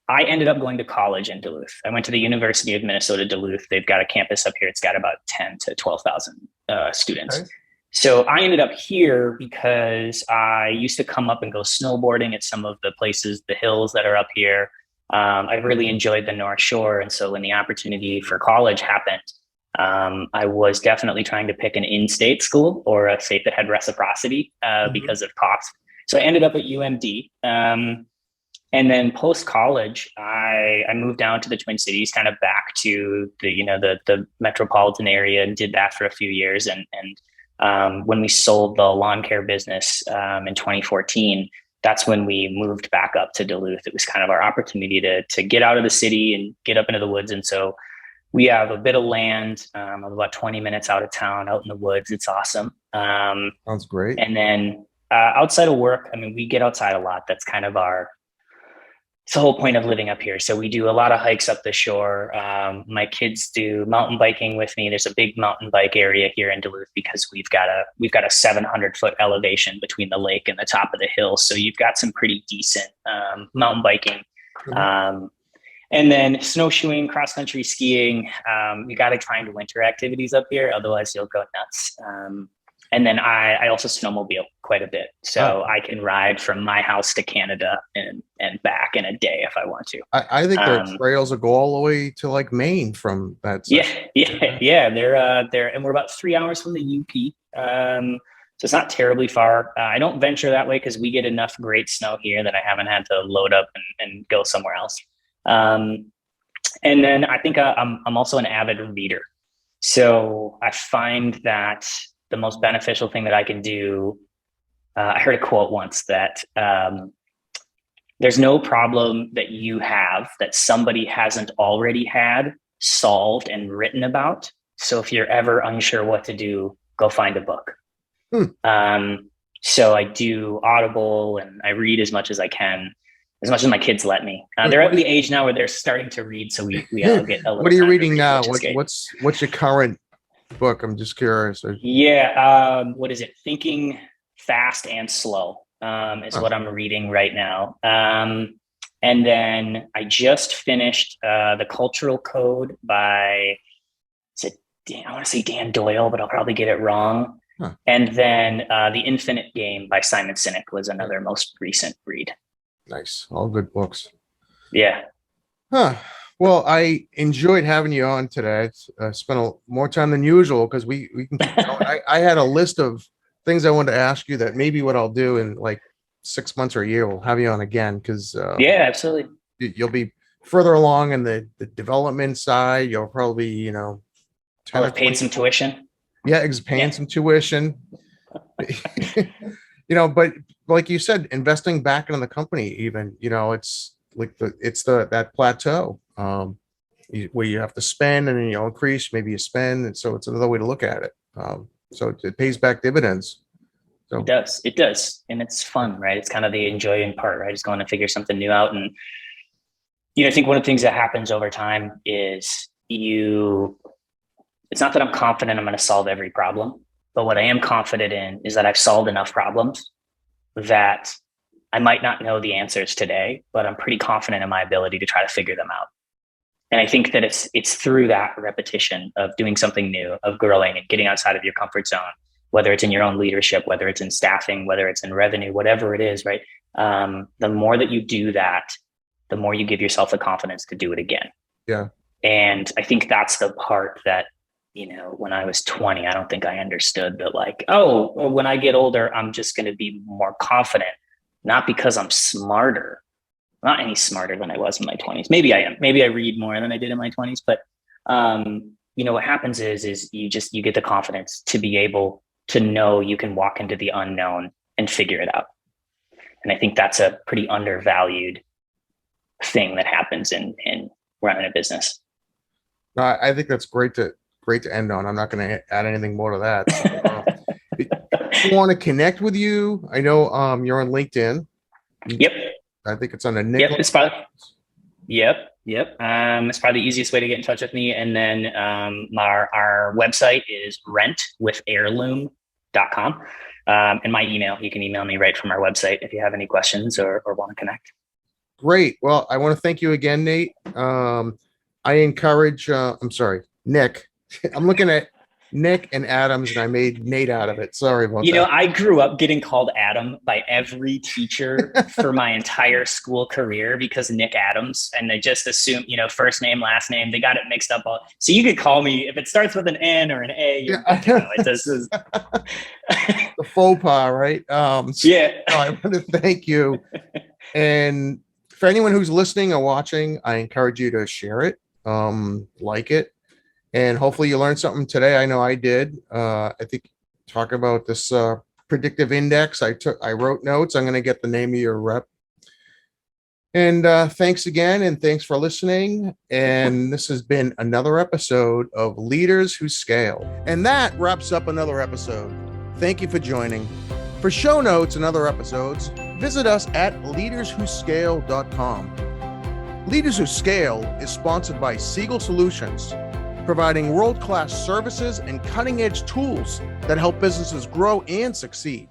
I ended up going to college in Duluth. I went to the University of Minnesota Duluth. They've got a campus up here. It's got about 10 to 12,000 students. Okay. So I ended up here because I used to come up and go snowboarding at some of the places, the hills that are up here. I really enjoyed the North Shore. And so when the opportunity for college happened, I was definitely trying to pick an in-state school or a state that had reciprocity Mhm. because of cost. So I ended up at UMD. And then post college, I moved down to the Twin Cities, kind of back to the metropolitan area, and did that for a few years. And when we sold the lawn care business in 2014, that's when we moved back up to Duluth. It was kind of our opportunity to get out of the city and get up into the woods. And so we have a bit of land, about 20 minutes out of town, out in the woods. It's awesome. Sounds great. And then outside of work, I mean, we get outside a lot. That's kind of it's the whole point of living up here. So we do a lot of hikes up the shore. My kids do mountain biking with me. There's a big mountain bike area here in Duluth because we've got a 700-foot elevation between the lake and the top of the hill. So you've got some pretty decent mountain biking. Mhm. Um, and then snowshoeing, cross country skiing. You got to find winter activities up here, otherwise you'll go nuts. And then I also snowmobile quite a bit. Ah, So I can ride from my house to Canada and back in a day if I want to. I think there are Um, trails that go all the way to like Maine from that yeah, section. yeah, yeah. And we're about 3 hours from the UP. So it's not terribly far. I don't venture that way because we get enough great snow here that I haven't had to load up and go somewhere else. Um, and then I think I'm also an avid reader. So I find that the most beneficial thing that I can do, I heard a quote once that there's no problem that you have that somebody hasn't already had solved and written about. So if you're ever unsure what to do, go find a book. Hmm. So I do Audible and I read as much as I can, as much as my kids let me. What, They're what, at are the you, age now where they're starting to read, so we all get a what little are you time to reading read, now? which is great. What's your current book? I'm just curious. Yeah. What is it? Thinking Fast and Slow is Huh. what I'm reading right now. And then I just finished The Cultural Code by, is it I want to say Dan Doyle, but I'll probably get it wrong. Huh. And then The Infinite Game by Simon Sinek was Yeah. another most recent read. Nice. All good books. Yeah. Huh. Well, I enjoyed having you on today. Spent more time than usual because we can keep going. I had a list of things I wanted to ask you that maybe what I'll do in like 6 months or a year, we'll have you on again because Yeah, absolutely. you'll be further along in the development side. You'll probably, I'll 10 or have paid 20. some tuition. Yeah, paying Yeah. some tuition. But like you said, investing back into the company, even, it's like that plateau where you have to spend and then you increase, maybe you spend. And so it's another way to look at it. So it pays back dividends. It So does. It does. And it's fun, right? It's kind of the enjoying part, right? Just going to figure something new out. And, I think one of the things that happens over time is it's not that I'm confident I'm going to solve every problem, but what I am confident in is that I've solved enough problems that I might not know the answers today, but I'm pretty confident in my ability to try to figure them out. And I think that it's through that repetition of doing something new, of growing and getting outside of your comfort zone, whether it's in your own leadership, whether it's in staffing, whether it's in revenue, whatever it is, right? The more that you do that, the more you give yourself the confidence to do it again. Yeah. And I think that's the part that, when I was 20, I don't think I understood that, like, oh, well, when I get older, I'm just going to be more confident, not because I'm smarter, not any smarter than I was in my 20s. Maybe I am. Maybe I read more than I did in my 20s. But, what happens is you get the confidence to be able to know you can walk into the unknown and figure it out. And I think that's a pretty undervalued thing that happens in running a business. I think that's great to end on. I'm not going to add anything more to that. So, if you want to connect with you, I know you're on LinkedIn. Yep. I think it's on the Nick. Yep. It's probably. Yep. It's probably the easiest way to get in touch with me. And then our website is rentwithheirloom.com. And my email, you can email me right from our website if you have any questions or want to connect. Great. Well, I want to thank you again, Nate. I encourage, Nick. I'm looking at Nick and Adams, and I made Nate out of it. Sorry about that. I grew up getting called Adam by every teacher for my entire school career because Nick Adams, and they just assume, first name, last name. They got it mixed up. So you could call me if it starts with an N or an A. It just is the faux pas, right? I want to thank you. And for anyone who's listening or watching, I encourage you to share it, like it. And hopefully you learned something today. I know I did. I think talk about this predictive index. I wrote notes. I'm going to get the name of your rep. And thanks again. And thanks for listening. And this has been another episode of Leaders Who Scale. And that wraps up another episode. Thank you for joining. For show notes and other episodes, visit us at leaderswhoscale.com. Leaders Who Scale is sponsored by Siegel Solutions, providing world-class services and cutting-edge tools that help businesses grow and succeed.